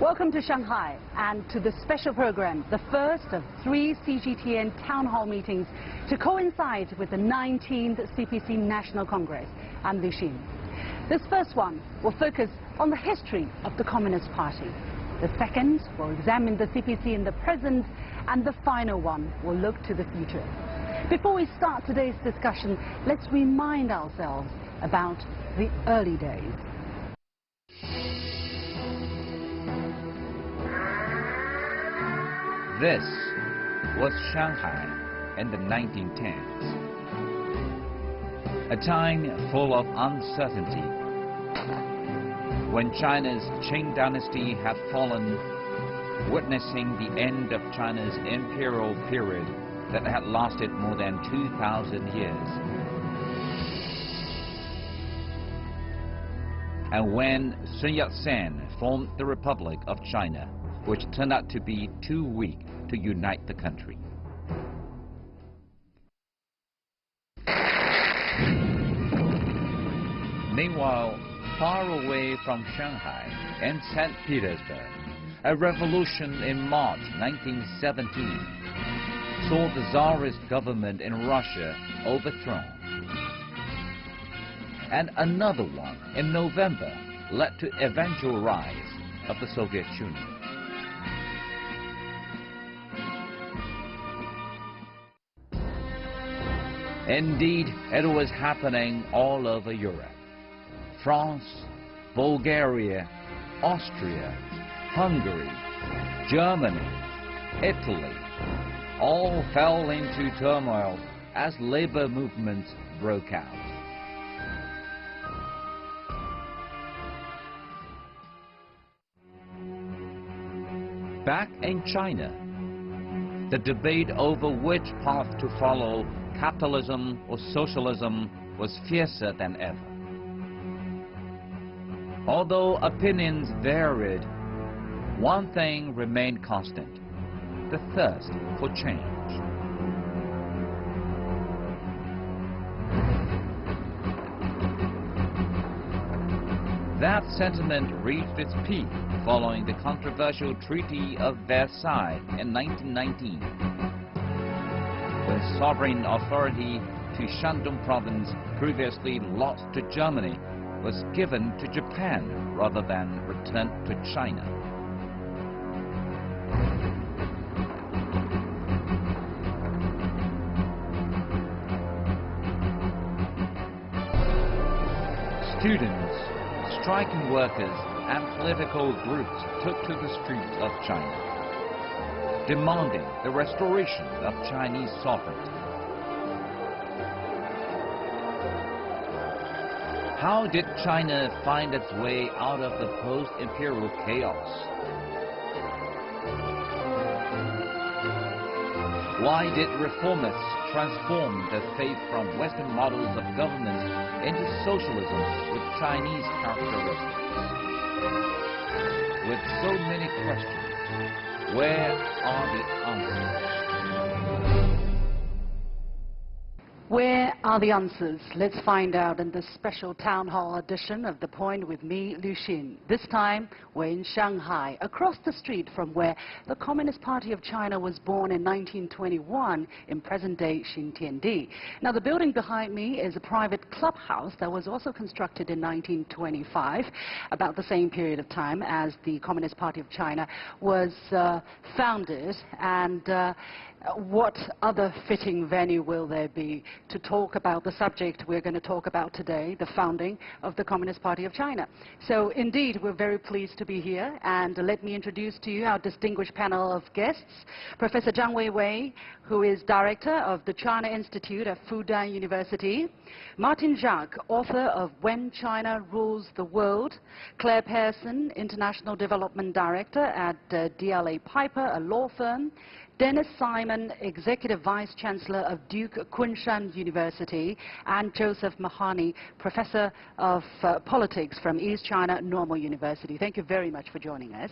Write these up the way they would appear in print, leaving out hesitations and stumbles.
Welcome to Shanghai and to the special program, the first of 3 CGTN town hall meetings to coincide with the 19th CPC National Congress. I'm Lu Xin. This first one will focus on the history of the Communist Party. The second will examine the CPC in the present, and the final one will look to the future. Before we start today's discussion, let's remind ourselves about the early days. This was Shanghai in the 1910s, a time full of uncertainty, when China's Qing dynasty had fallen, witnessing the end of China's imperial period that had lasted more than 2,000 years. And when Sun Yat-sen formed the Republic of China, which turned out to be too weak to unite the country. Meanwhile, far away from Shanghai, in St. Petersburg, a revolution in March 1917 saw the Tsarist government in Russia overthrown. And another one in November led to eventual rise of the Soviet Union. Indeed, it was happening all over Europe. France, Bulgaria, Austria, Hungary, Germany, Italy, all fell into turmoil as labor movements broke out. Back in China, the debate over which path to follow, capitalism or socialism, was fiercer than ever. Although opinions varied, one thing remained constant: the thirst for change. That sentiment reached its peak following the controversial Treaty of Versailles in 1919, when sovereign authority to Shandong province, previously lost to Germany, was given to Japan rather than returned to China. Students, striking workers, and political groups took to the streets of China, demanding the restoration of Chinese sovereignty. How did China find its way out of the post-imperial chaos? Why did reformists transform the faith from Western models of government into socialism with Chinese characteristics? With so many questions, where are the answers? Where are the answers? Let's find out in this special town hall edition of The Point with me, Lu Xin. This time, we're in Shanghai, across the street from where the Communist Party of China was born in 1921 in present-day Xintiandi. Now, the building behind me is a private clubhouse that was also constructed in 1925, about the same period of time as the Communist Party of China was founded. And what other fitting venue will there be to talk about the subject we're going to talk about today, the founding of the Communist Party of China? So indeed, we're very pleased to be here, and let me introduce to you our distinguished panel of guests. Professor Zhang Weiwei, who is director of the China Institute at Fudan University; Martin Jacques, author of When China Rules the World; Claire Pearson, international development director at DLA Piper, a law firm; Dennis Simon, Executive Vice Chancellor of Duke Kunshan University, and Joseph Mahoney, Professor of Politics from East China Normal University. Thank you very much for joining us.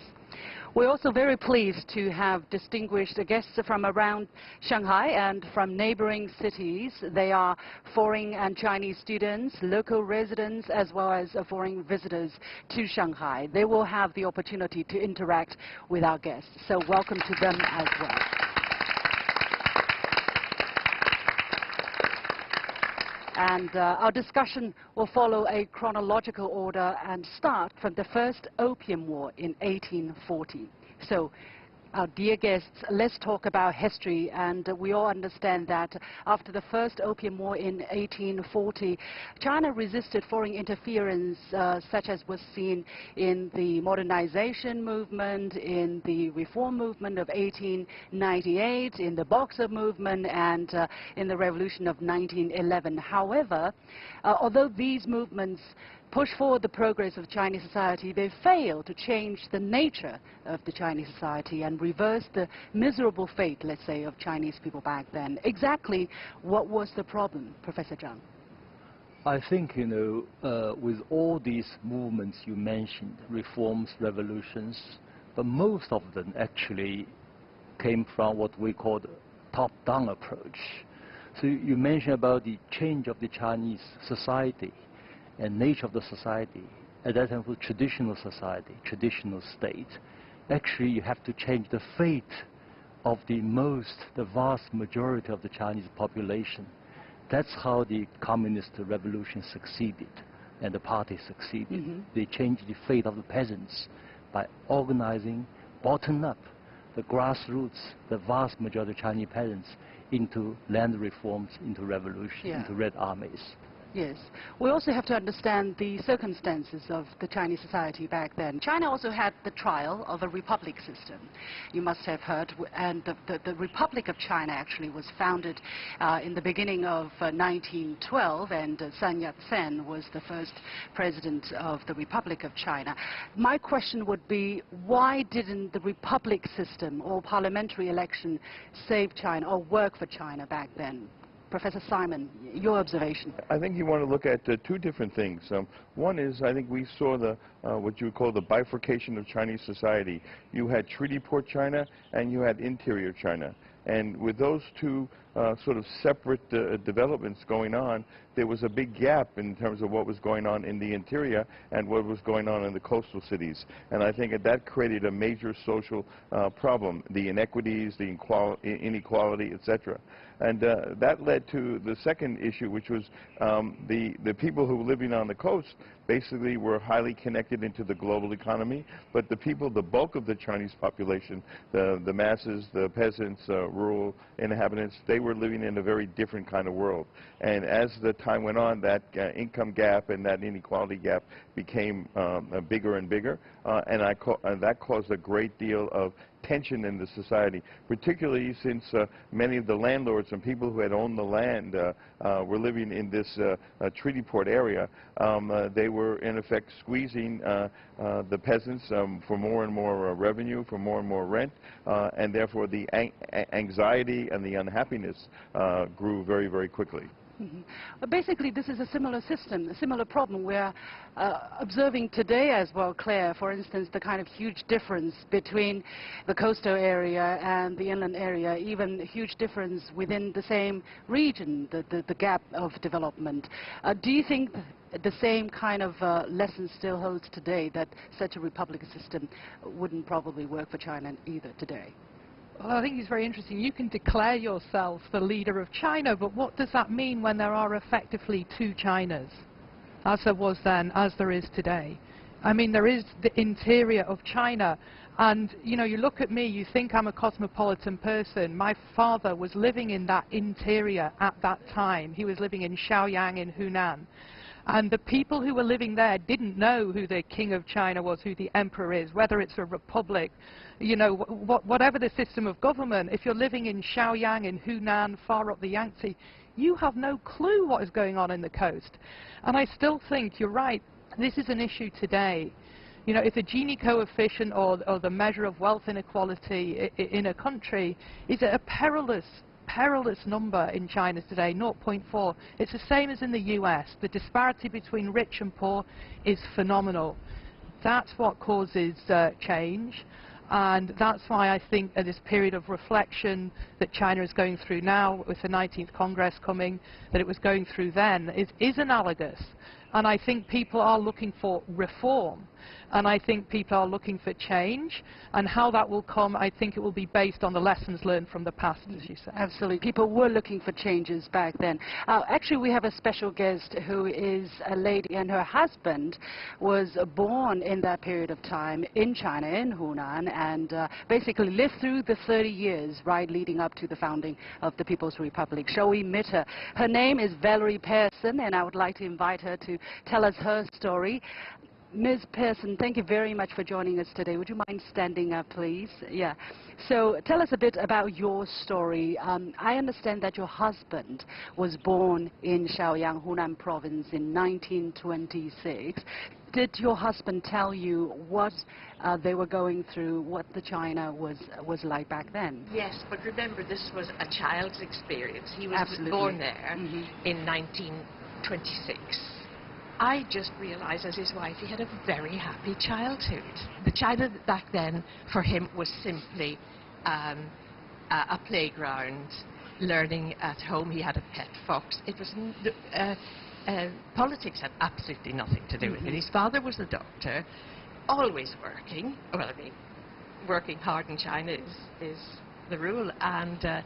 We're also very pleased to have distinguished guests from around Shanghai and from neighboring cities. They are foreign and Chinese students, local residents, as well as foreign visitors to Shanghai. They will have the opportunity to interact with our guests, so welcome to them as well. And our discussion will follow a chronological order and start from the First Opium War in 1840. So, our dear guests, let's talk about history. And we all understand that after the First Opium War in 1840, China resisted foreign interference such as was seen in the modernization movement, in the reform movement of 1898, in the Boxer movement, and in the revolution of 1911. However, although these movements push forward the progress of Chinese society, they fail to change the nature of the Chinese society and reverse the miserable fate, let's say, of Chinese people back then. Exactly what was the problem, Professor Zhang? I think, with all these movements you mentioned, reforms, revolutions, but most of them actually came from what we call the top-down approach. So you mentioned about the change of the Chinese society and nature of the society. At that time, for traditional society, traditional state, actually you have to change the fate of the vast majority of the Chinese population. That's how the communist revolution succeeded and the party succeeded. Mm-hmm. They changed the fate of the peasants by organizing bottom up the grassroots, the vast majority of Chinese peasants, into land reforms, into revolution, into red armies. Yes. We also have to understand the circumstances of the Chinese society back then. China also had the trial of a republic system. You must have heard, and the Republic of China actually was founded in the beginning of 1912, and Sun Yat-sen was the first president of the Republic of China. My question would be, why didn't the republic system or parliamentary election save China or work for China back then? Professor Simon, your observation. I think you want to look at two different things. One is, I think we saw the what you would call the bifurcation of Chinese society. You had treaty port China and you had interior China. And with those two sort of separate developments going on, there was a big gap in terms of what was going on in the interior and what was going on in the coastal cities. And I think that created a major social problem, the inequities, the inequality, etc. And that led to the second issue, which was the people who were living on the coast basically were highly connected into the global economy, but the people, the bulk of the Chinese population, the masses, the peasants, rural inhabitants, they were living in a very different kind of world. And as the time went on, that income gap and that inequality gap became bigger and bigger, and that caused a great deal of tension in the society, particularly since many of the landlords and people who had owned the land were living in this treaty port area. They were, in effect, squeezing the peasants for more and more revenue, for more and more rent, and therefore the anxiety and the unhappiness grew very, very quickly. Mm-hmm. But basically, this is a similar system, a similar problem. We're observing today as well, Claire, for instance, the kind of huge difference between the coastal area and the inland area, even a huge difference within the same region, the gap of development. Do you think the same kind of lesson still holds today, that such a republic system wouldn't probably work for China either today? Well, I think it's very interesting. You can declare yourself the leader of China, but what does that mean when there are effectively two Chinas, as there was then, as there is today? I mean, there is the interior of China, and, you look at me, you think I'm a cosmopolitan person. My father was living in that interior at that time. He was living in Shaoyang in Hunan. And the people who were living there didn't know who the king of China was, who the emperor is, whether it's a republic, whatever the system of government. If you're living in Shaoyang, in Hunan, far up the Yangtze, you have no clue what is going on in the coast. And I still think you're right. This is an issue today. You know, if the Gini coefficient or the measure of wealth inequality in a country is at a perilous number in China today, 0.4, it's the same as in the US. The disparity between rich and poor is phenomenal. That's what causes change. And that's why I think at this period of reflection that China is going through now, with the 19th Congress coming, that it was going through then, is analogous. And I think people are looking for reform. And I think people are looking for change. And how that will come, I think it will be based on the lessons learned from the past, as you said. Absolutely. People were looking for changes back then. Actually, we have a special guest who is a lady, and her husband was born in that period of time in China, in Hunan, and basically lived through the 30 years, right, leading up to the founding of the People's Republic. Shall we meet her? Her name is Valerie Pearson, and I would like to invite her to tell us her story. Ms. Pearson, thank you very much for joining us today. Would you mind standing up, please? Yeah. So tell us a bit about your story. I understand that your husband was born in Shaoyang, Hunan province in 1926. Did your husband tell you what they were going through, what the China was like back then? Yes, but remember, this was a child's experience. He was born there in 1926. I just realized, as his wife, he had a very happy childhood. The China back then, for him, was simply a playground, learning at home. He had a pet fox. It was politics had absolutely nothing to do with it. His father was a doctor, always working. Well, I mean, working hard in China is the rule. And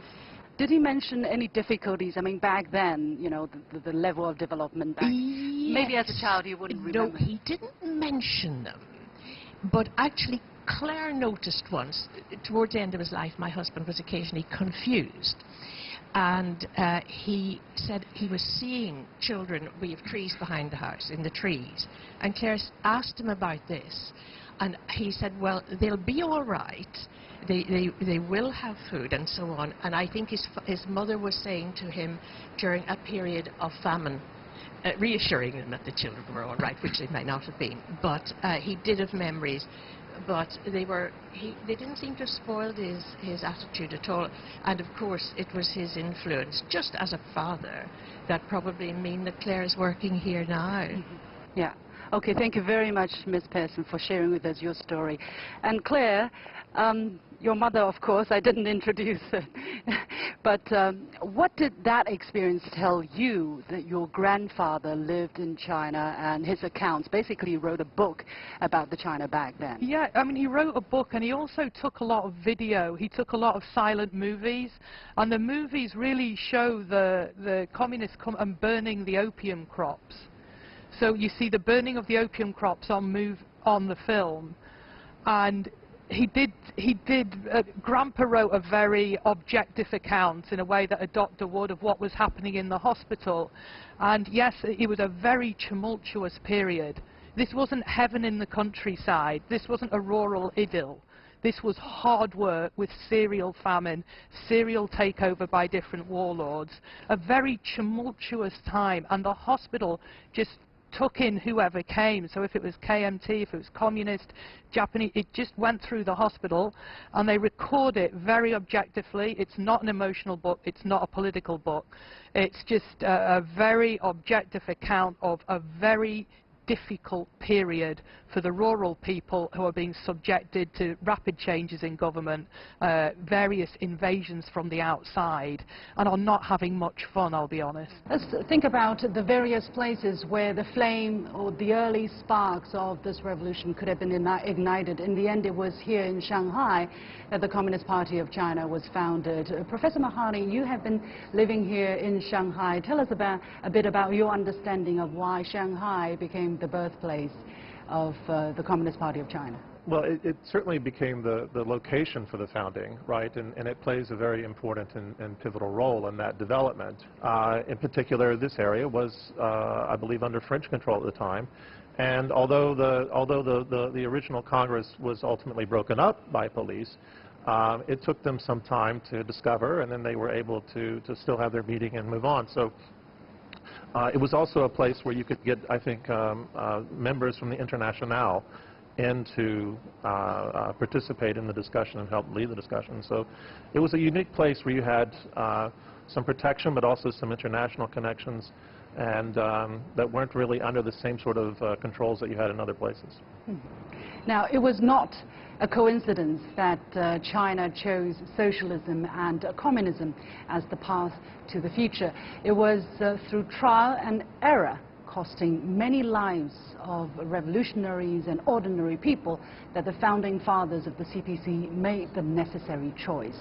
did he mention any difficulties? I mean, back then, you know, the level of development back. Yes. Maybe as a child you wouldn't remember. No, he didn't mention them. But actually, Claire noticed once, towards the end of his life, my husband was occasionally confused. And he said he was seeing children, we have trees behind the house, in the trees. And Claire asked him about this. And he said, well, they'll be all right. They will have food and so on. And I think his mother was saying to him during a period of famine, reassuring him that the children were all right, which they might not have been. But he did have memories. But they didn't seem to have spoiled his attitude at all. And of course, it was his influence, just as a father, that probably mean that Claire is working here now. Yeah. Okay, thank you very much, Ms. Pearson, for sharing with us your story. And Claire, your mother, of course, I didn't introduce her. But what did that experience tell you, that your grandfather lived in China and his accounts, basically wrote a book about the China back then? Yeah, I mean, he wrote a book, and he also took a lot of video. He took a lot of silent movies, and the movies really show the communists and burning the opium crops. So you see the burning of the opium crops on the film, and Grandpa wrote a very objective account, in a way that a doctor would, of what was happening in the hospital. And yes, it was a very tumultuous period. This wasn't heaven in the countryside. This wasn't a rural idyll. This was hard work with serial famine, serial takeover by different warlords, a very tumultuous time, and the hospital just took in whoever came. So if it was KMT, if it was communist, Japanese, it just went through the hospital, and they record it very objectively. It's not an emotional book, it's not a political book. It's just a very objective account of a very difficult period for the rural people who are being subjected to rapid changes in government, various invasions from the outside, and are not having much fun, I'll be honest. Let's think about the various places where the flame or the early sparks of this revolution could have been ignited. In the end, it was here in Shanghai that the Communist Party of China was founded. Professor Mahani, you have been living here in Shanghai. Tell us a bit about your understanding of why Shanghai became the birthplace of the Communist Party of China. Well, it certainly became the location for the founding, right? And it plays a very important and pivotal role in that development. In particular, this area was, I believe, under French control at the time. And although the original Congress was ultimately broken up by police, it took them some time to discover, and then they were able to still have their meeting and move on. So it was also a place where you could get, I think, members from the Internationale in to participate in the discussion and help lead the discussion. So it was a unique place where you had some protection, but also some international connections, and that weren't really under the same sort of controls that you had in other places. Now, it was not a coincidence that China chose socialism and communism as the path to the future. It was through trial and error, costing many lives of revolutionaries and ordinary people, that the founding fathers of the CPC made the necessary choice.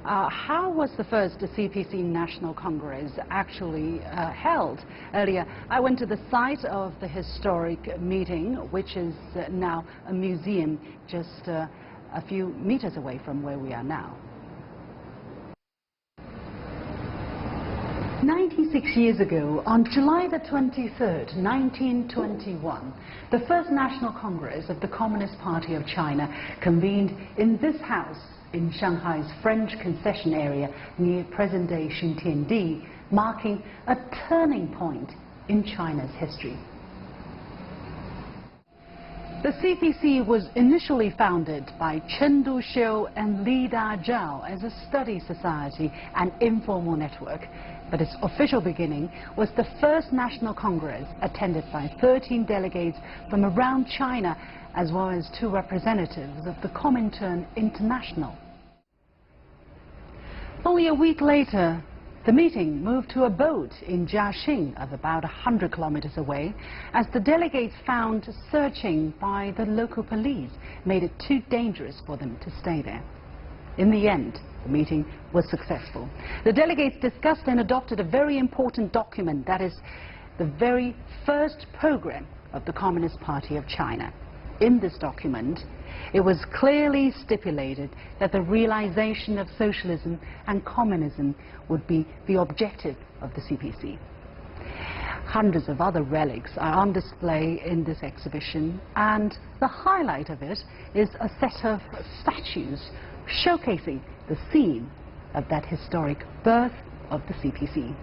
How was the first CPC National Congress actually held? Earlier, I went to the site of the historic meeting, which is now a museum just a few meters away from where we are now. 96 years ago, on July the 23rd, 1921, the First National Congress of the Communist Party of China convened in this house in Shanghai's French concession area near present-day Xintiandi, marking a turning point in China's history. The CPC was initially founded by Chen Duxiu and Li Dazhao as a study society and informal network, but its official beginning was the First National Congress, attended by 13 delegates from around China, as well as 2 representatives of the Comintern International. Only a week later, the meeting moved to a boat in Jiaxing, of about 100 kilometers away, as the delegates found searching by the local police made it too dangerous for them to stay there. In the end, the meeting was successful. The delegates discussed and adopted a very important document, that is, the very first program of the Communist Party of China. In this document, it was clearly stipulated that the realization of socialism and communism would be the objective of the CPC. Hundreds of other relics are on display in this exhibition, and the highlight of it is a set of statues showcasing the scene of that historic birth of the CPC.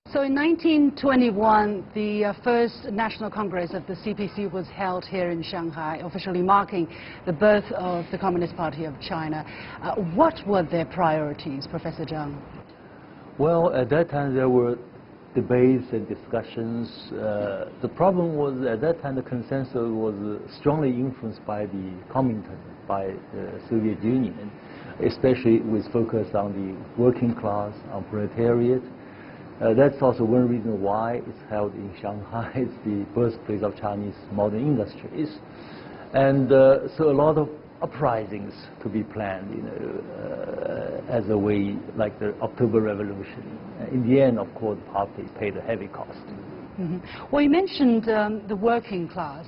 So in 1921, the first National Congress of the CPC was held here in Shanghai, officially marking the birth of the Communist Party of China. What were their priorities, Professor Zhang? Well, at that time there were debates and discussions. The problem was, at that time, the consensus was strongly influenced by the Comintern, by the Soviet Union, especially with focus on the working class, on proletariat. That's also one reason why it's held in Shanghai. It's the birthplace of Chinese modern industries. And so a lot of uprisings to be planned, as a way, like the October Revolution. In the end, of course, the party paid a heavy cost. Mm-hmm. Well, you mentioned the working class.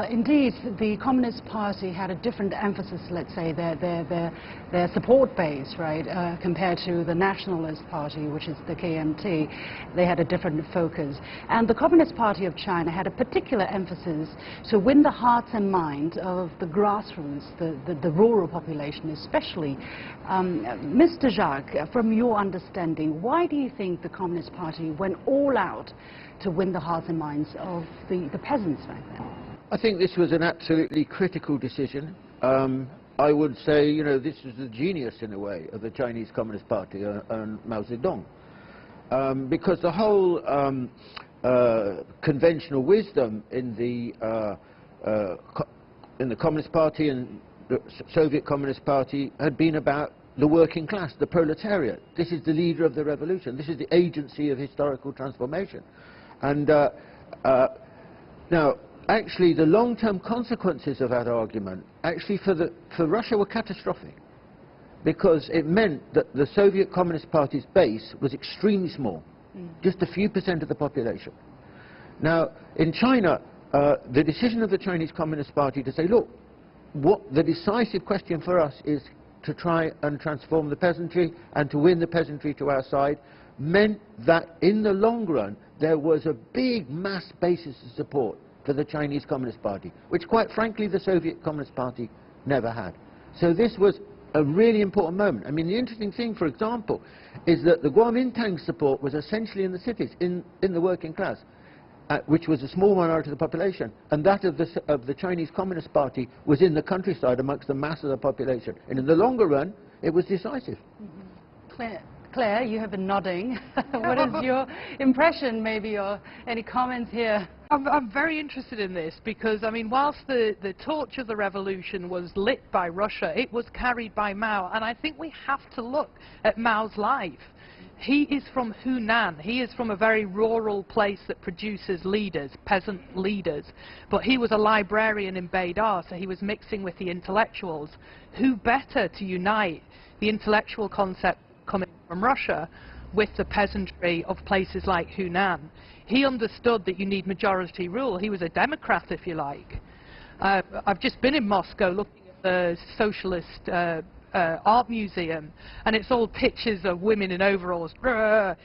Indeed, the Communist Party had a different emphasis, let's say, their support base, right, compared to the Nationalist Party, which is the KMT. They had a different focus. And the Communist Party of China had a particular emphasis to win the hearts and minds of the grassroots, the rural population especially. Mr. Jacques, from your understanding, why do you think the Communist Party went all out to win the hearts and minds of the peasants back then? I think this was an absolutely critical decision. I would say, this was the genius, in a way, of the Chinese Communist Party and Mao Zedong. Because the whole conventional wisdom in the Communist Party and the Soviet Communist Party had been about the working class, the proletariat. This is the leader of the revolution. This is the agency of historical transformation. And now, actually, the long-term consequences of that argument, actually for Russia, were catastrophic, because it meant that the Soviet Communist Party's base was extremely small, just a few % of the population. Now, in China, the decision of the Chinese Communist Party to say, look, what the decisive question for us is to try and transform the peasantry and to win the peasantry to our side, meant that in the long run, there was a big mass basis of support for the Chinese Communist Party, which quite frankly the Soviet Communist Party never had. So this was a really important moment. I mean, the interesting thing, for example, is that the Kuomintang support was essentially in the cities, in the working class. which was a small minority of the population, and that of the Chinese Communist Party was in the countryside amongst the mass of the population. And in the longer run, it was decisive. Claire, you have been nodding. What is your impression, maybe, or any comments here? I'm very interested in this because, I mean, whilst the torch of the revolution was lit by Russia, it was carried by Mao, and I think we have to look at Mao's life. He is from Hunan. He is from a very rural place that produces leaders, peasant leaders. But he was a librarian in Beidar, so he was mixing with the intellectuals. Who better to unite the intellectual concept coming from Russia with the peasantry of places like Hunan? He understood that you need majority rule. He was a Democrat, if you like. I've just been in Moscow looking at the socialist art museum, and it's all pictures of women in overalls. Now,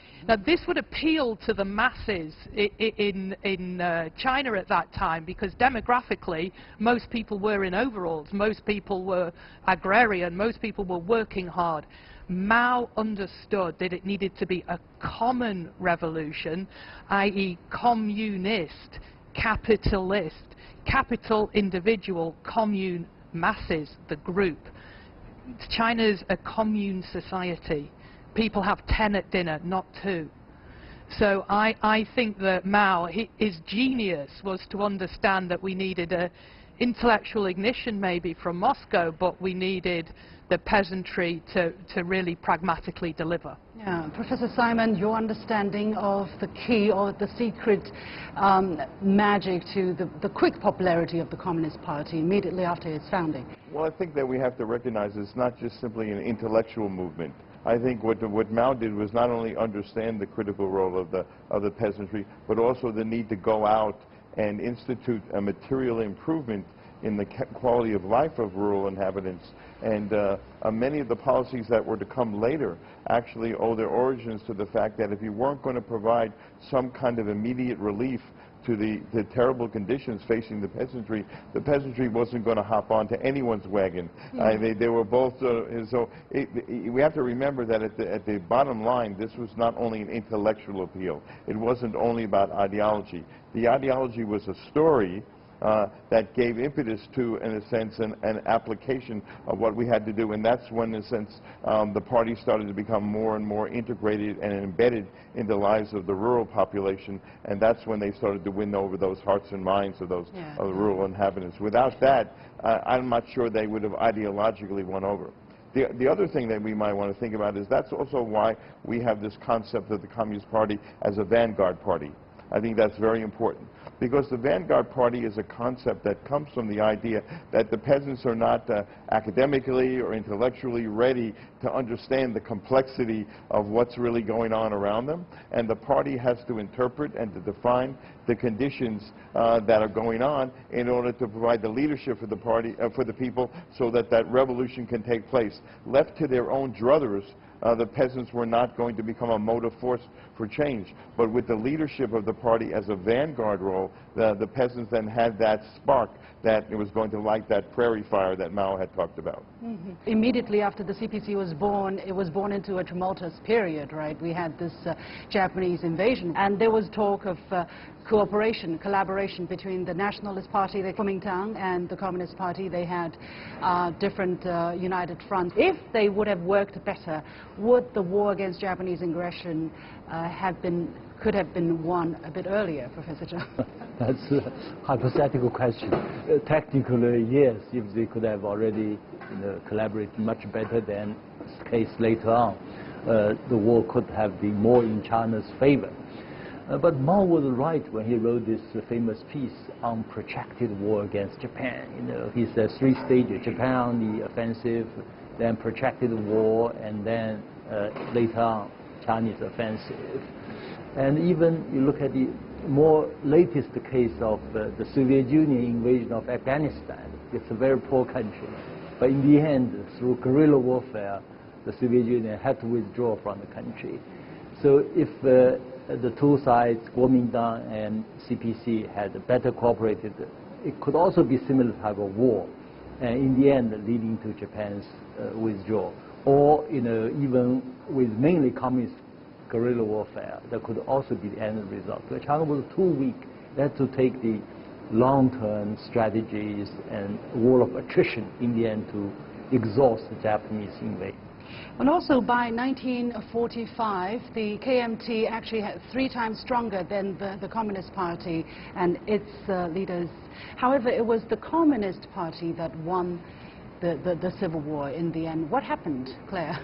this would appeal to the masses in China at that time, because demographically, most people were in overalls, most people were agrarian, most people were working hard. Mao understood that it needed to be a common revolution, i.e. communist, capitalist, capital individual, commune masses, the group. China's a commune society. People have 10 at dinner, not 2. So I think that Mao, his genius was to understand that we needed an intellectual ignition maybe from Moscow, but we needed the peasantry to really pragmatically deliver. Yeah. Professor Simon, your understanding of the key or the secret magic to the quick popularity of the Communist Party immediately after its founding? Well, I think that we have to recognize it's not just simply an intellectual movement. I think what Mao did was not only understand the critical role of the peasantry, but also the need to go out and institute a material improvement in the quality of life of rural inhabitants. And many of the policies that were to come later actually owe their origins to the fact that if you weren't going to provide some kind of immediate relief to the terrible conditions facing the peasantry wasn't going to hop onto anyone's wagon. They were both, we have to remember that at the bottom line, this was not only an intellectual appeal. It wasn't only about ideology. The ideology was a story that gave impetus to, in a sense, an application of what we had to do. And that's when, in a sense, the party started to become more and more integrated and embedded in the lives of the rural population. And that's when they started to win over those hearts and minds of those of the rural inhabitants. Without that, I'm not sure they would have ideologically won over. The other thing that we might want to think about is that's also why we have this concept of the Communist Party as a vanguard party. I think that's very important, because the vanguard party is a concept that comes from the idea that the peasants are not academically or intellectually ready to understand the complexity of what's really going on around them, and the party has to interpret and to define the conditions that are going on in order to provide the leadership for the party, for the people, so that that revolution can take place. Left to their own druthers, the peasants were not going to become a motive force for change. But with the leadership of the party as a vanguard role, the peasants then had that spark that it was going to light that prairie fire that Mao had talked about. Immediately after the CPC was born, it was born into a tumultuous period, right? We had this Japanese invasion, and there was talk of cooperation, collaboration between the Nationalist Party, the Kuomintang, and the Communist Party. They had different united fronts. If they would have worked better, would the war against Japanese aggression could have been won a bit earlier, Professor Zhang? That's a hypothetical question. Technically, yes, if they could have already collaborated much better than the case later on, the war could have been more in China's favor. But Mao was right when he wrote this famous piece on protracted war against Japan. He said 3 stages: Japan, the offensive, then protracted war, and then later on, Chinese offensive. And even you look at the more latest case of the Soviet Union invasion of Afghanistan. It's a very poor country, but in the end, through guerrilla warfare, the Soviet Union had to withdraw from the country. So if the two sides, Kuomintang and CPC, had better cooperated, it could also be similar type of war, and in the end leading to Japan's withdrawal. Or even with mainly communist guerrilla warfare, that could also be the end result. But China was too weak They had to take the long-term strategies and war of attrition in the end to exhaust the Japanese invasion. And also by 1945, the KMT actually had 3 times stronger than the Communist Party and its leaders. However, it was the Communist Party that won the Civil War in the end. What happened, Claire?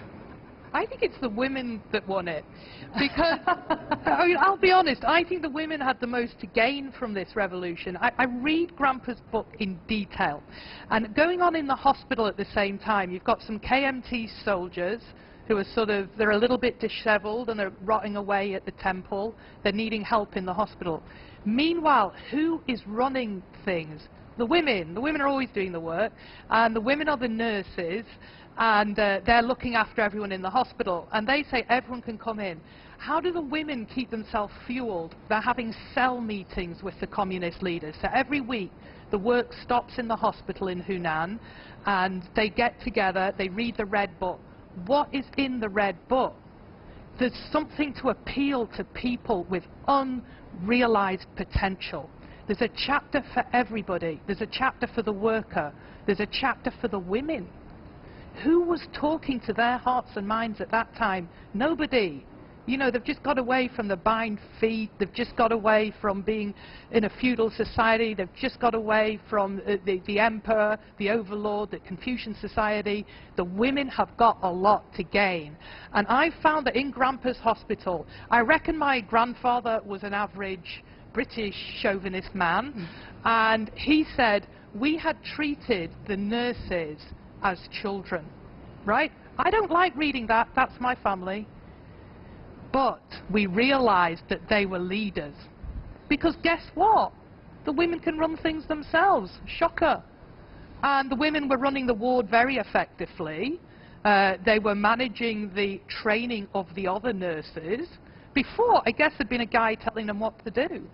I think it's the women that won it, because I mean, I'll be honest, I think the women had the most to gain from this revolution. I read Grandpa's book in detail, and going on in the hospital at the same time, you've got some KMT soldiers who are they're a little bit disheveled and they're rotting away at the temple. They're needing help in the hospital. Meanwhile, who is running things? The women. The women are always doing the work, and the women are the nurses, and they're looking after everyone in the hospital, and they say everyone can come in. How do the women keep themselves fueled? They're having cell meetings with the communist leaders. So every week the work stops in the hospital in Hunan, and they get together, they read the Red Book. What is in the Red Book? There's something to appeal to people with unrealized potential. There's a chapter for everybody. There's a chapter for the worker. There's a chapter for the women. Who was talking to their hearts and minds at that time? Nobody. You know, they've just got away from the bind feet. They've just got away from being in a feudal society. They've just got away from the emperor, the overlord, the Confucian society. The women have got a lot to gain. And I found that in Grandpa's hospital, I reckon my grandfather was an average British chauvinist man, and he said we had treated the nurses as children, right? I don't like reading that, that's my family. But we realized that they were leaders. Because guess what? The women can run things themselves. Shocker. And the women were running the ward very effectively. They were managing the training of the other nurses. Before, I guess there'd been a guy telling them what to do.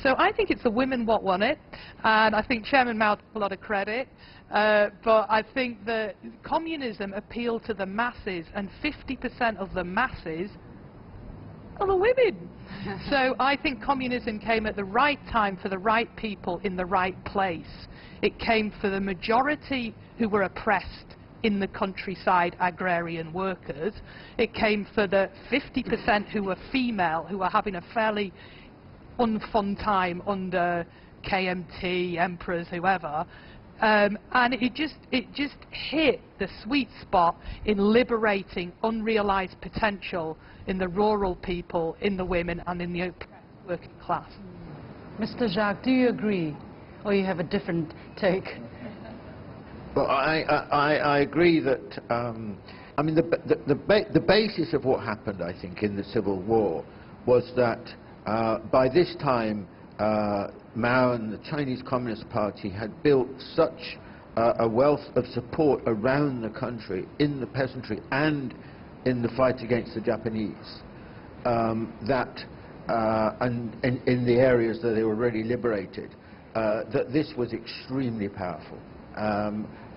So I think it's the women what won it, and I think Chairman Mao took a lot of credit, but I think that communism appealed to the masses, and 50% of the masses are the women. So I think communism came at the right time for the right people in the right place. It came for the majority who were oppressed in the countryside agrarian workers. It came for the 50% who were female, who were having a fairly unfun time under KMT, emperors, whoever. And it just hit the sweet spot in liberating unrealized potential in the rural people, in the women, and in the working class. Mr. Jacques, do you agree, or you have a different take? Well, I agree that, I mean, the basis of what happened, I think, in the Civil War was that by this time, Mao and the Chinese Communist Party had built such a wealth of support around the country, in the peasantry and in the fight against the Japanese, that and in the areas that they were already liberated, that this was extremely powerful.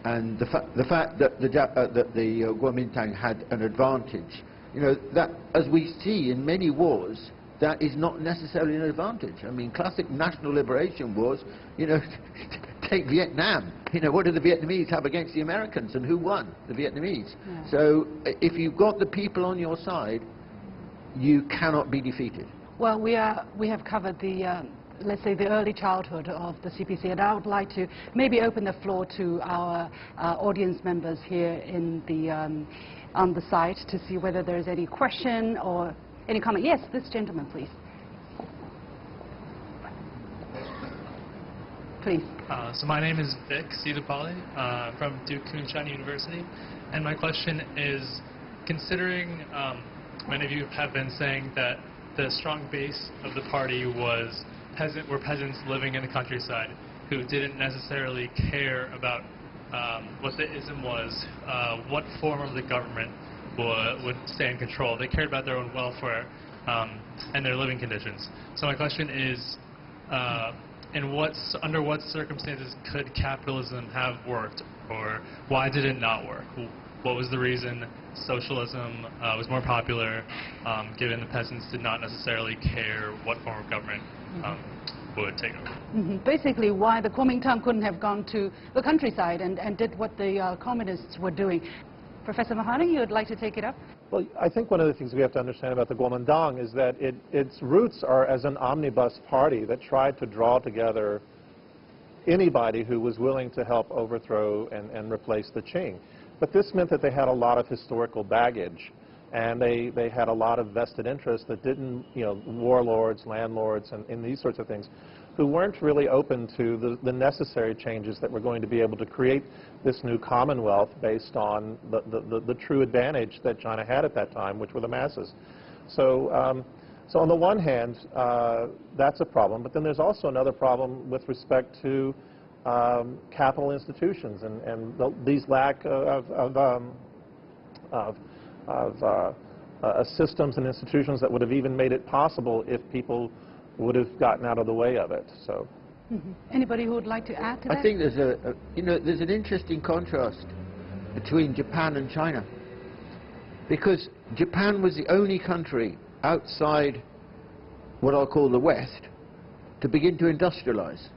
And the fact that the Kuomintang had an advantage, you know, that as we see in many wars, that is not necessarily an advantage. I mean, classic national liberation wars, you know, take Vietnam. You know, what did the Vietnamese have against the Americans, and who won? The Vietnamese. Yeah. So if you've got the people on your side, you cannot be defeated. Well, we have covered the, let's say, the early childhood of the CPC, and I would like to maybe open the floor to our audience members here in the, on the site to see whether there is any question or any comment. Yes, this gentleman, please. Please. So my name is Vic Sidapali from Duke Kunshan University, and my question is, considering many of you have been saying that the strong base of the party were peasants living in the countryside who didn't necessarily care about what the ism was, what form of the government would stay in control. They cared about their own welfare and their living conditions. So my question is, under what circumstances could capitalism have worked, or why did it not work? What was the reason socialism was more popular, given the peasants did not necessarily care what form of government would take over. Basically, why the Kuomintang couldn't have gone to the countryside and did what the communists were doing. Professor Mahani, you would like to take it up? Well, I think one of the things we have to understand about the Kuomintang is that its roots are as an omnibus party that tried to draw together anybody who was willing to help overthrow and replace the Qing. But this meant that they had a lot of historical baggage, and they had a lot of vested interests that didn't, you know, warlords, landlords, and these sorts of things, who weren't really open to the necessary changes that were going to be able to create this new commonwealth based on the true advantage that China had at that time, which were the masses. So, so on the one hand, that's a problem, but then there's also another problem with respect to capital institutions and these lack of systems and institutions that would have even made it possible if people would have gotten out of the way of it. So, anybody who would like to add to that? I think there's there's an interesting contrast between Japan and China, because Japan was the only country outside what I'll call the West to begin to industrialize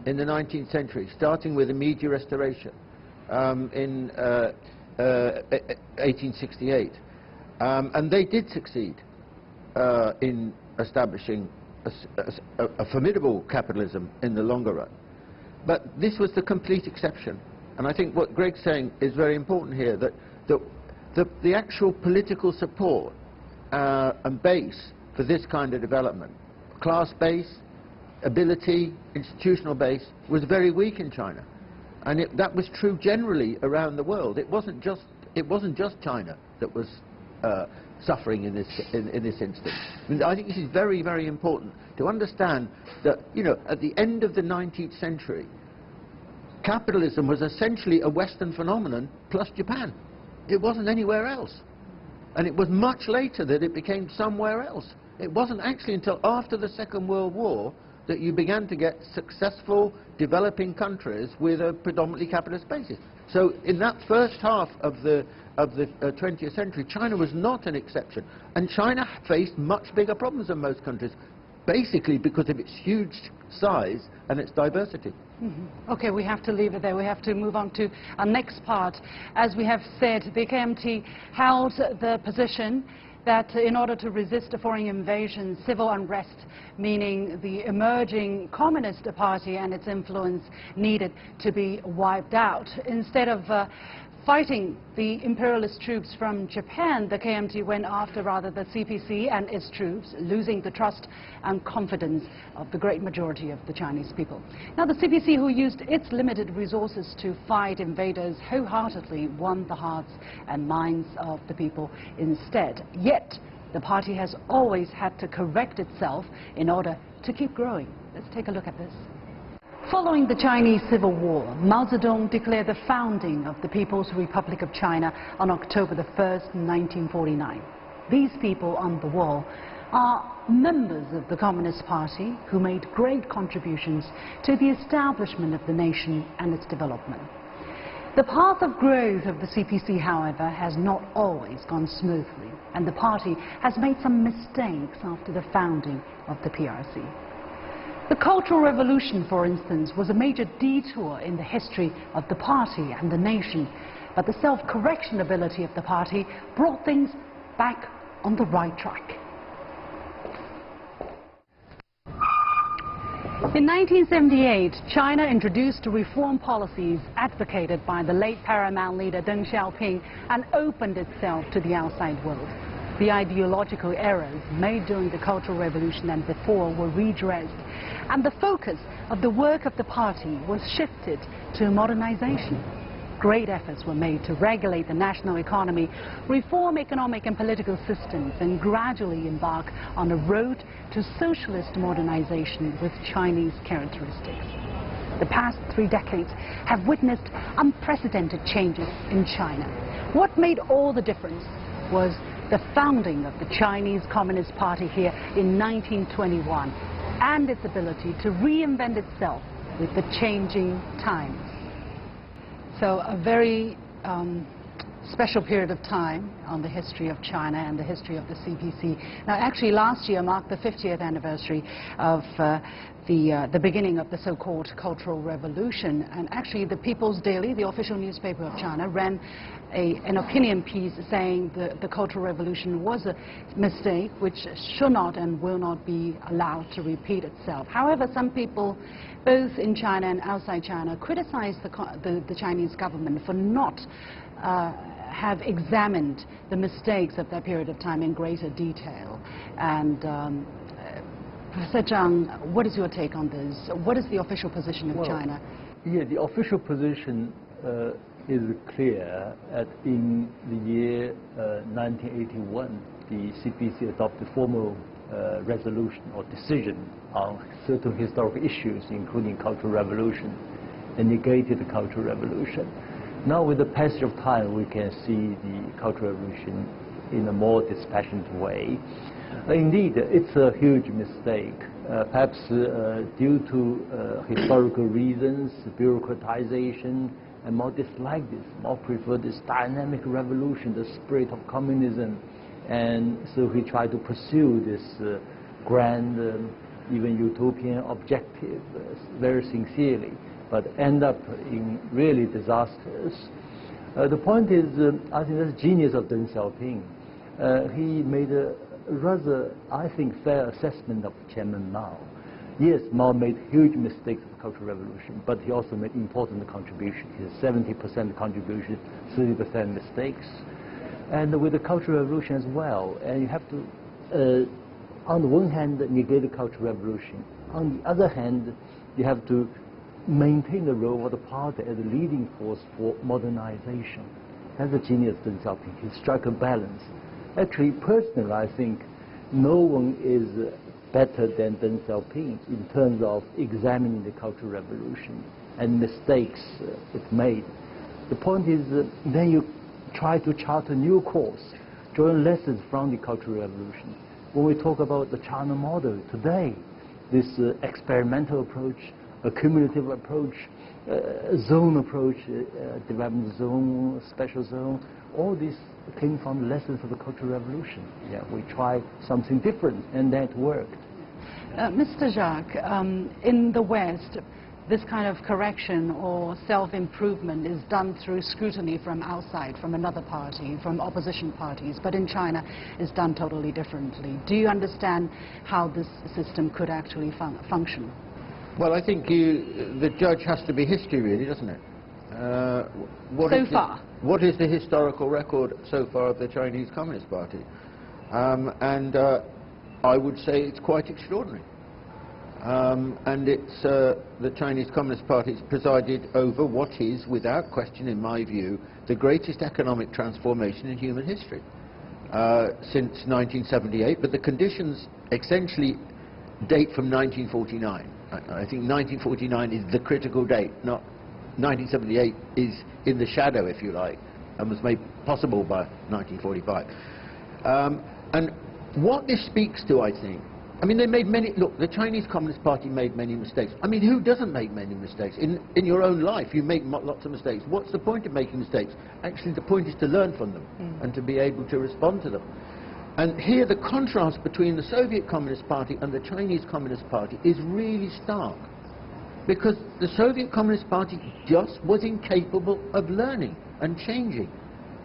in the 19th century, starting with the Meiji Restoration in 1868. And they did succeed in establishing a formidable capitalism in the longer run. But this was the complete exception. And I think what Greg's saying is very important here, that the actual political support and base for this kind of development, class base, ability, institutional base, was very weak in China. And that was true generally around the world. It wasn't just China that was suffering in this instance. I mean, I think this is very, very important to understand that, you know, at the end of the 19th century, capitalism was essentially a Western phenomenon plus Japan. It wasn't anywhere else. And it was much later that it became somewhere else. It wasn't actually until after the Second World War that you began to get successful developing countries with a predominantly capitalist basis. So in that first half of the 20th century, China was not an exception. And China faced much bigger problems than most countries, basically because of its huge size and its diversity. Okay, we have to leave it there. We have to move on to our next part. As we have said, the KMT held the position that in order to resist a foreign invasion, civil unrest, meaning the emerging Communist Party and its influence, needed to be wiped out. Instead of fighting the imperialist troops from Japan, the KMT went after rather the CPC and its troops, losing the trust and confidence of the great majority of the Chinese people. Now, the CPC, who used its limited resources to fight invaders, wholeheartedly won the hearts and minds of the people instead. Yet, the party has always had to correct itself in order to keep growing. Let's take a look at this. Following the Chinese Civil War, Mao Zedong declared the founding of the People's Republic of China on October the 1st, 1949. These people on the wall are members of the Communist Party who made great contributions to the establishment of the nation and its development. The path of growth of the CPC, however, has not always gone smoothly, and the party has made some mistakes after the founding of the PRC. The Cultural Revolution, for instance, was a major detour in the history of the party and the nation, but the self-correction ability of the party brought things back on the right track. In 1978, China introduced reform policies advocated by the late paramount leader Deng Xiaoping and opened itself to the outside world. The ideological errors made during the Cultural Revolution and before were redressed, and the focus of the work of the party was shifted to modernization. Great efforts were made to regulate the national economy, reform economic and political systems, and gradually embark on a road to socialist modernization with Chinese characteristics. The past 3 decades have witnessed unprecedented changes in China. What made all the difference was the founding of the Chinese Communist Party here in 1921 and its ability to reinvent itself with the changing times. So a very special period of time on the history of China and the history of the CPC. Now, actually, last year marked the 50th anniversary of the beginning of the so-called Cultural Revolution. And actually, the People's Daily, the official newspaper of China, ran an opinion piece saying the Cultural Revolution was a mistake which should not and will not be allowed to repeat itself. However, some people, both in China and outside China, criticize the Chinese government for not have examined the mistakes of that period of time in greater detail. And Professor Zhang, what is your take on this? What is the official position of China? Yeah, the official position is clear. In the year 1981, the CPC adopted formal resolution or decision on certain historical issues, including Cultural Revolution, and negated the Cultural Revolution. Now, with the passage of time, we can see the Cultural Revolution in a more dispassionate way. Indeed, it's a huge mistake, perhaps due to historical reasons, bureaucratization, and more dislike this, more prefer this dynamic revolution, the spirit of communism. And so he tried to pursue this grand, even utopian objective very sincerely, but end up in really disasters. The point is, I think that's the genius of Deng Xiaoping. He made a rather, I think, fair assessment of Chairman Mao. Yes, Mao made huge mistakes of the Cultural Revolution, but he also made important contributions. His 70% contribution, 30% mistakes. And with the Cultural Revolution as well, and you have to, on the one hand, negate the Cultural Revolution. On the other hand, you have to maintain the role of the party as a leading force for modernization. That's the genius of Deng Xiaoping. He struck a balance. Actually, personally, I think no one is better than Deng Xiaoping in terms of examining the Cultural Revolution and mistakes it made. The point is, then you try to chart a new course, drawing lessons from the Cultural Revolution. When we talk about the China model today, this experimental approach, a cumulative approach, zone approach, development zone, special zone, all this came from the lessons of the Cultural Revolution. Yeah, we tried something different, and that worked. Mr. Jacques, in the West, this kind of correction or self-improvement is done through scrutiny from outside, from another party, from opposition parties, but in China it's done totally differently. Do you understand how this system could actually function? Well, I think the judge has to be history, really, doesn't it? What is the historical record so far of the Chinese Communist Party? I would say it's quite extraordinary. And it's the Chinese Communist Party has presided over what is, without question, in my view, the greatest economic transformation in human history since 1978. But the conditions essentially date from 1949. I think 1949 is the critical date, not 1978 is in the shadow, if you like, and was made possible by 1945. And what this speaks to, I think, I mean, they made many, look, the Chinese Communist Party made many mistakes. I mean, who doesn't make many mistakes? In your own life, you make lots of mistakes. What's the point of making mistakes? Actually, the point is to learn from them and to be able to respond to them. And here, the contrast between the Soviet Communist Party and the Chinese Communist Party is really stark. Because the Soviet Communist Party just was incapable of learning and changing.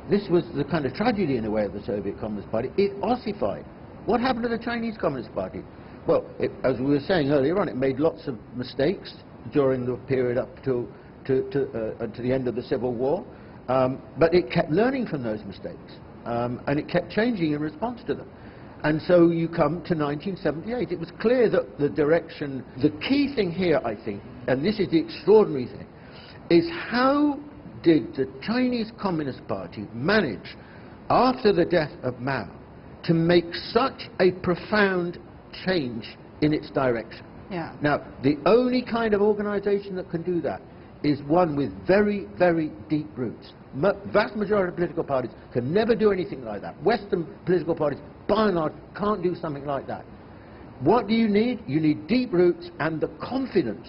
This was the kind of tragedy, in a way, of the Soviet Communist Party. It ossified. What happened to the Chinese Communist Party? Well, as we were saying earlier on, it made lots of mistakes during the period up to the end of the Civil War, but it kept learning from those mistakes, and it kept changing in response to them. And so you come to 1978. It was clear that the direction, the key thing here, I think, and this is the extraordinary thing, is how did the Chinese Communist Party manage, after the death of Mao, to make such a profound change in its direction? Yeah. Now, the only kind of organization that can do that is one with very, very deep roots. Vast majority of political parties can never do anything like that. Western political parties, by and large, can't do something like that. What do you need? You need deep roots and the confidence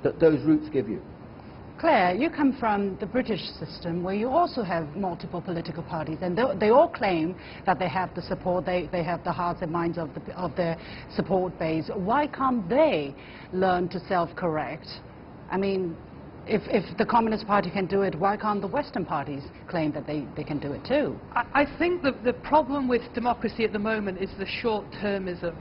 that those roots give you. Claire, you come from the British system where you also have multiple political parties, and they all claim that they have the support, they have the hearts and minds of their support base. Why can't they learn to self-correct? I mean, if the Communist Party can do it, why can't the Western parties claim that they can do it too? I think that the problem with democracy at the moment is the short-termism.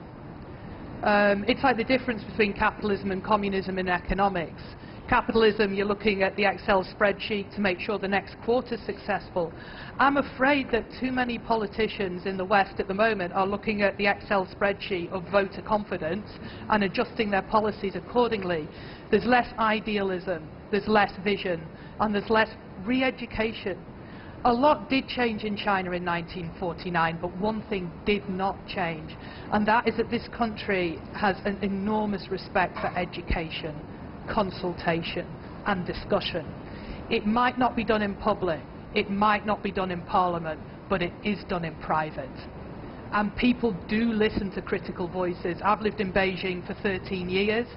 It's like the difference between capitalism and communism in economics. Capitalism, you're looking at the Excel spreadsheet to make sure the next quarter's successful. I'm afraid that too many politicians in the West at the moment are looking at the Excel spreadsheet of voter confidence and adjusting their policies accordingly. There's less idealism, there's less vision, and there's less re-education. A lot did change in China in 1949, but one thing did not change, and that is that this country has an enormous respect for education, consultation and discussion. It might not be done in public, it might not be done in Parliament, but it is done in private. And people do listen to critical voices. I've lived in Beijing for 13 years.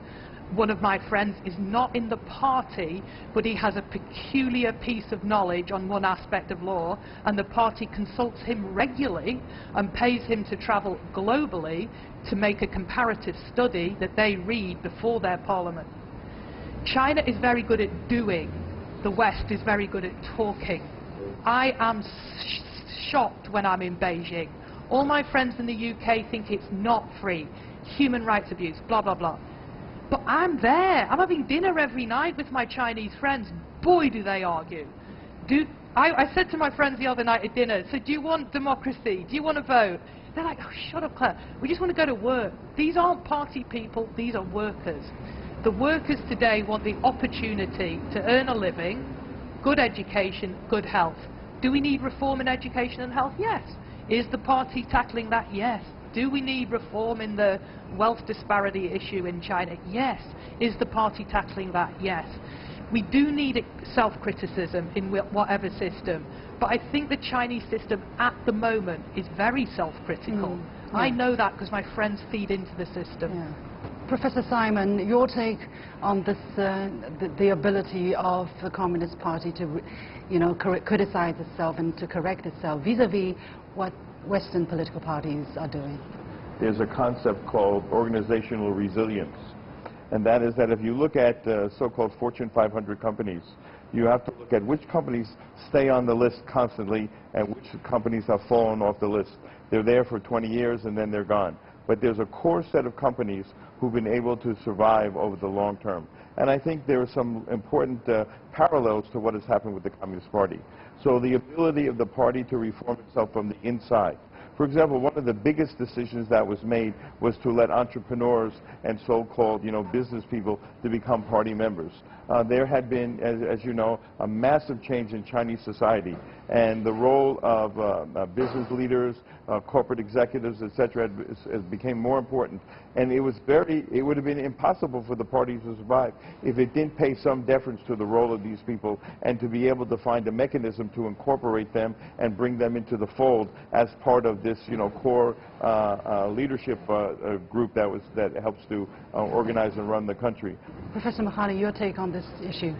One of my friends is not in the party, but he has a peculiar piece of knowledge on one aspect of law, and the party consults him regularly and pays him to travel globally to make a comparative study that they read before their parliament. China is very good at doing. The West is very good at talking. I am shocked when I'm in Beijing. All my friends in the UK think it's not free. Human rights abuse, blah, blah, blah. But I'm there. I'm having dinner every night with my Chinese friends. Boy, do they argue. I said to my friends the other night at dinner, so do you want democracy? Do you want to vote? They're like, oh, shut up, Claire. We just want to go to work. These aren't party people. These are workers. The workers today want the opportunity to earn a living, good education, good health. Do we need reform in education and health? Yes. Is the party tackling that? Yes. Do we need reform in the wealth disparity issue in China? Yes. Is the party tackling that? Yes. We do need self-criticism in whatever system, but I think the Chinese system at the moment is very self-critical. Yeah. I know that because my friends feed into the system. Yeah. Professor Simon, your take on this, the ability of the Communist Party to, criticize itself and to correct itself vis-a-vis what Western political parties are doing? There's a concept called organizational resilience, and that is that if you look at so-called Fortune 500 companies, you have to look at which companies stay on the list constantly and which companies have fallen off the list. They're there for 20 years and then they're gone. But there's a core set of companies who've been able to survive over the long term. And I think there are some important parallels to what has happened with the Communist Party. So the ability of the party to reform itself from the inside. For example, one of the biggest decisions that was made was to let entrepreneurs and so-called, business people to become party members. There had been, as you know, a massive change in Chinese society, and the role of business leaders, corporate executives, etc., became more important. And it would have been impossible for the party to survive if it didn't pay some deference to the role of these people and to be able to find a mechanism to incorporate them and bring them into the fold as part of this, core leadership group that helps to organize and run the country. Professor Mahali, your take on this issue?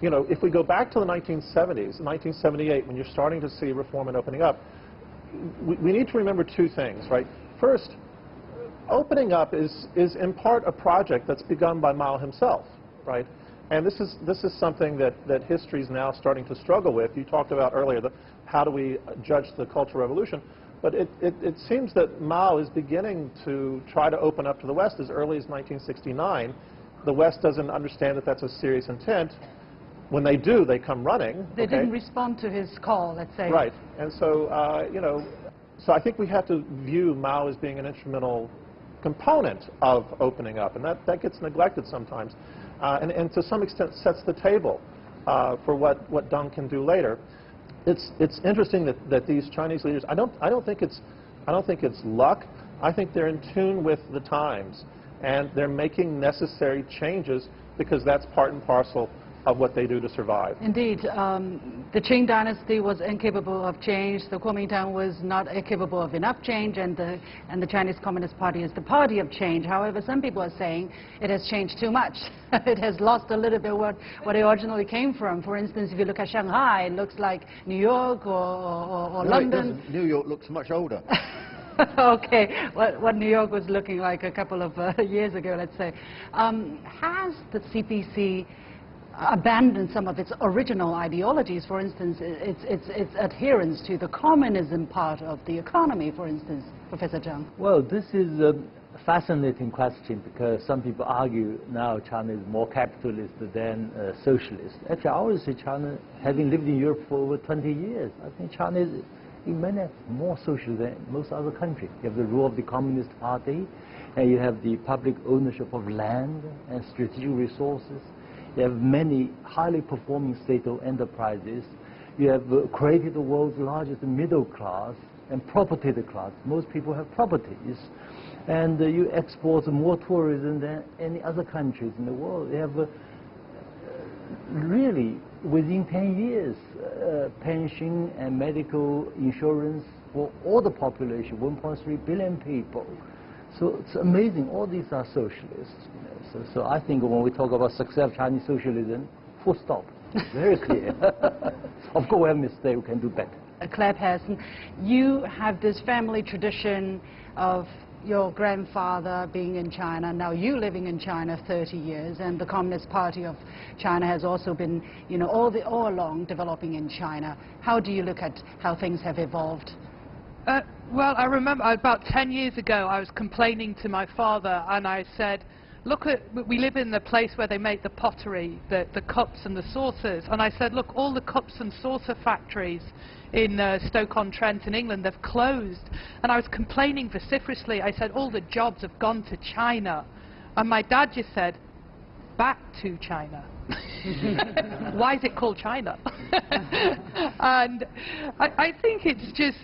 If we go back to the 1970s, 1978, when you're starting to see reform and opening up, we need to remember two things, right? First, opening up is in part a project that's begun by Mao himself, right? And this is something that history is now starting to struggle with. You talked about earlier how do we judge the Cultural Revolution, but it seems that Mao is beginning to try to open up to the West as early as 1969. The West doesn't understand that that's a serious intent. When they do, they come running. They didn't respond to his call, let's say. Right. And so, so I think we have to view Mao as being an instrumental component of opening up, and that gets neglected sometimes, and to some extent sets the table for what Deng can do later. It's interesting that these Chinese leaders, I don't think it's luck. I think they're in tune with the times, and they're making necessary changes because that's part and parcel of what they do to survive. Indeed. The Qing dynasty was incapable of change. The Kuomintang was not capable of enough change, and the Chinese Communist Party is the party of change. However, some people are saying it has changed too much. It has lost a little bit what it originally came from. For instance, if you look at Shanghai, it looks like New York or No, London. it doesn't. New York looks much older. Okay, what New York was looking like a couple of years ago, let's say. Has the CPC abandoned some of its original ideologies, for instance, its adherence to the communism part of the economy, for instance, Professor Zhang? Well, this is a fascinating question because some people argue now China is more capitalist than socialist. Actually, I would say China, having lived in Europe for over 20 years, I think China is in many ways more social than most other countries. You have the rule of the Communist Party, and you have the public ownership of land and strategic resources. You have many highly performing state-owned enterprises. You have created the world's largest middle class and property class. Most people have properties. And you export more tourism than any other countries in the world. You have really, within 10 years, pension and medical insurance for all the population, 1.3 billion people. So it's amazing. All these are socialists. You know. So I think when we talk about success of Chinese socialism, full stop. Very clear. Of course, we have mistakes. We can do better. Claire Persson, you have this family tradition of your grandfather being in China, now you living in China 30 years, and the Communist Party of China has also been, you know, all along developing in China. How do you look at how things have evolved? Well, I remember about 10 years ago I was complaining to my father and I said, look, we live in the place where they make the pottery, the cups and the saucers, and I said, look, all the cups and saucer factories in Stoke-on-Trent in England, they've closed. And I was complaining vociferously. I said, all the jobs have gone to China. And my dad just said, back to China. Why is it called China? And I think it's just,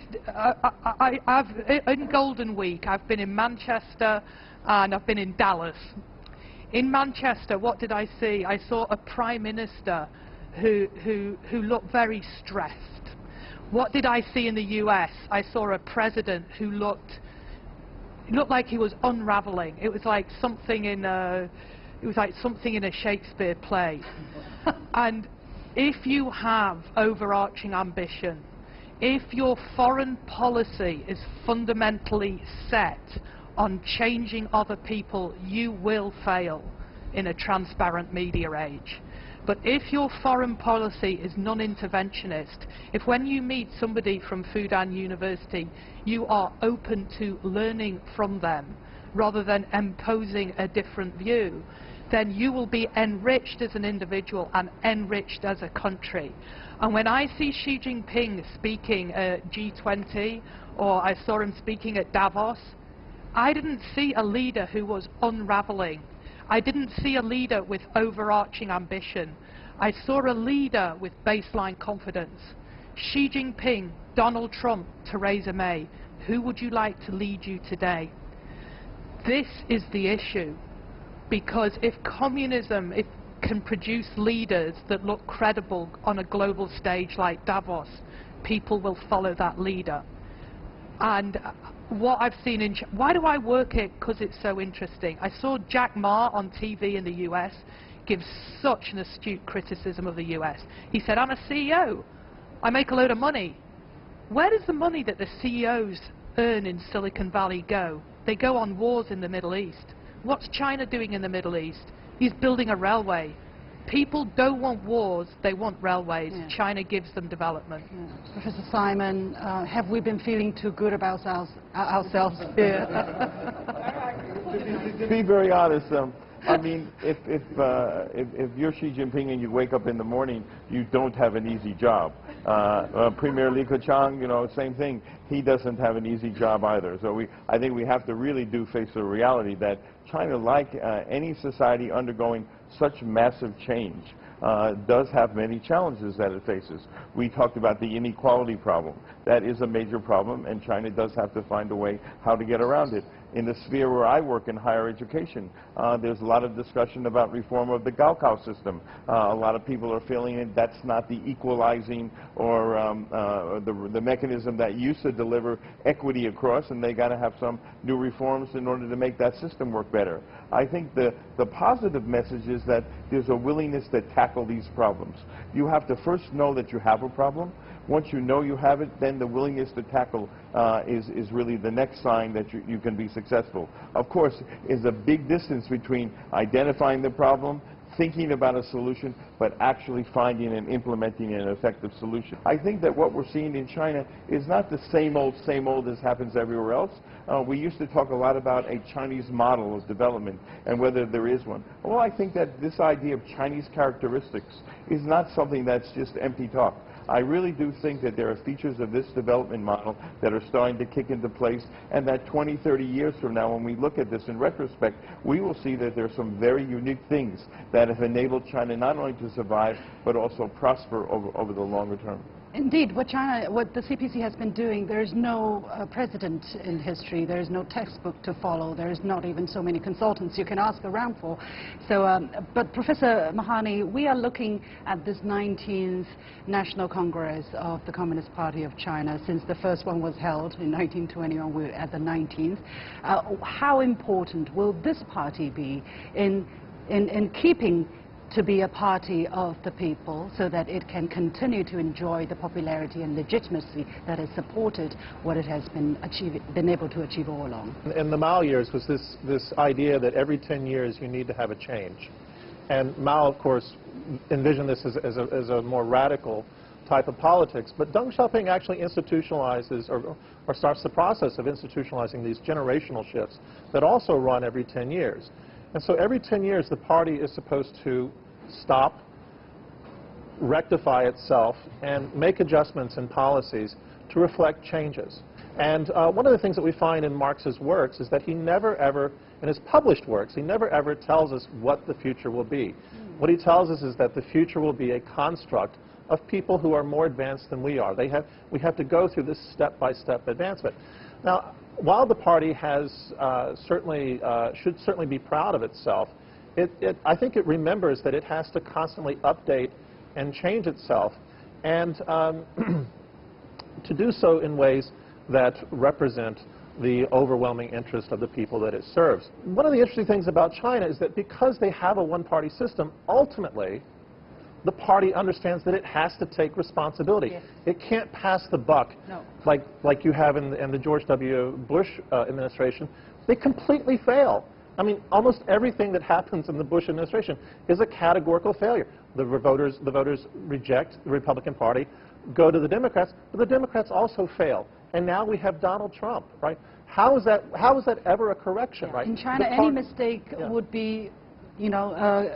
in Golden Week, I've been in Manchester and I've been in Dallas. In Manchester, what did I see? I saw a Prime Minister who looked very stressed. What did I see in the US? I saw a president who looked like he was unraveling. It was like something in a Shakespeare play. And if you have overarching ambition, if your foreign policy is fundamentally set on changing other people, you will fail in a transparent media age. But if your foreign policy is non-interventionist, if when you meet somebody from Fudan University, you are open to learning from them rather than imposing a different view, then you will be enriched as an individual and enriched as a country. And when I see Xi Jinping speaking at G20, or I saw him speaking at Davos, I didn't see a leader who was unraveling. I didn't see a leader with overarching ambition. I saw a leader with baseline confidence. Xi Jinping, Donald Trump, Theresa May, who would you like to lead you today? This is the issue, because if communism can produce leaders that look credible on a global stage like Davos, people will follow that leader. And what I've seen in... Why do I work it? Because it's so interesting. I saw Jack Ma on TV in the US give such an astute criticism of the US. He said, I'm a CEO. I make a load of money. Where does the money that the CEOs earn in Silicon Valley go? They go on wars in the Middle East. What's China doing in the Middle East? He's building a railway. People don't want wars, they want railways. Yeah. China gives them development. Yeah. Professor Simon, have we been feeling too good about ourselves here? To be very honest, I mean, if you're Xi Jinping and you wake up in the morning, you don't have an easy job. Premier Li Keqiang, you know, same thing. He doesn't have an easy job either. So I think we have to really face the reality that China, like any society undergoing such massive change, does have many challenges that it faces. We talked about the inequality problem. That is a major problem, and China does have to find a way how to get around it. in the sphere where I work in higher education. There's a lot of discussion about reform of the Gaokao system. A lot of people are feeling that that's not the equalizing or the mechanism that used to deliver equity across, and they got to have some new reforms in order to make that system work better. I think the positive message is that there's a willingness to tackle these problems. You have to first know that you have a problem. Once you know you have it, then the willingness to tackle is really the next sign that you can be successful. Of course, there's a big distance between identifying the problem, thinking about a solution, but actually finding and implementing an effective solution. I think that what we're seeing in China is not the same old as happens everywhere else. We used to talk a lot about a Chinese model of development and whether there is one. Well, I think that this idea of Chinese characteristics is not something that's just empty talk. I really do think that there are features of this development model that are starting to kick into place, and that 20, 30 years from now, when we look at this in retrospect, we will see that there are some very unique things that have enabled China not only to survive, but also prosper over the longer term. Indeed, what the CPC has been doing, there is no precedent in history. There is no textbook to follow. There is not even so many consultants you can ask around for. So, but Professor Mahani, we are looking at this 19th National Congress of the Communist Party of China. Since the first one was held in 1921, we're at the 19th. How important will this party be in keeping to be a party of the people so that it can continue to enjoy the popularity and legitimacy that has supported what it has been able to achieve all along? In the Mao years was this idea that every 10 years you need to have a change. And Mao, of course, envisioned this as a more radical type of politics. But Deng Xiaoping actually institutionalizes or starts the process of institutionalizing these generational shifts that also run every 10 years. And so every 10 years the party is supposed to stop, rectify itself, and make adjustments in policies to reflect changes. And one of the things that we find in Marx's works is that he never ever, in his published works, he never ever tells us what the future will be. What he tells us is that the future will be a construct of people who are more advanced than we are. We have to go through this step-by-step advancement. Now, while the party has should certainly be proud of itself, I think it remembers that it has to constantly update and change itself, and to do so in ways that represent the overwhelming interest of the people that it serves. One of the interesting things about China is that because they have a one-party system, ultimately the party understands that it has to take responsibility. Yes. It can't pass the buck like you have in the George W. Bush administration. They completely fail. I mean, almost everything that happens in the Bush administration is a categorical failure. The voters reject the Republican Party, go to the Democrats, but the Democrats also fail. And now we have Donald Trump, right? How is that ever a correction, right? In China, any mistake would be, you know,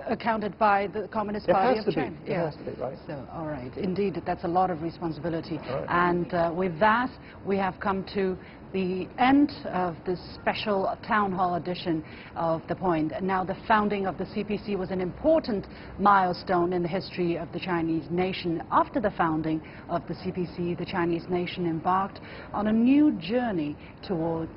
accounted by the Communist Party of China. It has to be, right? So, all right. Indeed, that's a lot of responsibility. Right. And with that, we have come to the end of this special town hall edition of The Point. Now, the founding of the CPC was an important milestone in the history of the Chinese nation. After the founding of the CPC, the Chinese nation embarked on a new journey towards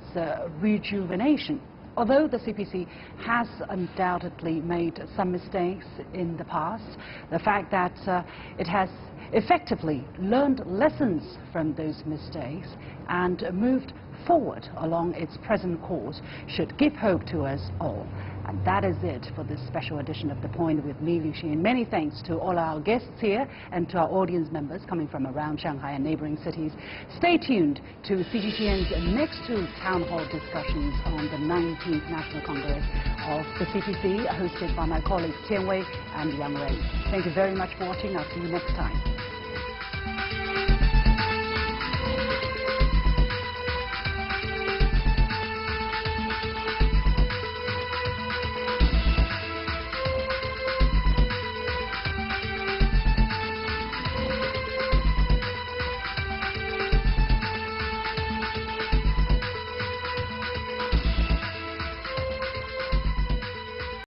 rejuvenation. Although the CPC has undoubtedly made some mistakes in the past, the fact that it has effectively learned lessons from those mistakes and moved forward along its present course should give hope to us all. And that is it for this special edition of The Point with me, Liu Xin. Many thanks to all our guests here and to our audience members coming from around Shanghai and neighboring cities. Stay tuned to CGTN's next two town hall discussions on the 19th National Congress of the CPC, hosted by my colleagues Tian Wei and Yang Wei. Thank you very much for watching. I'll see you next time.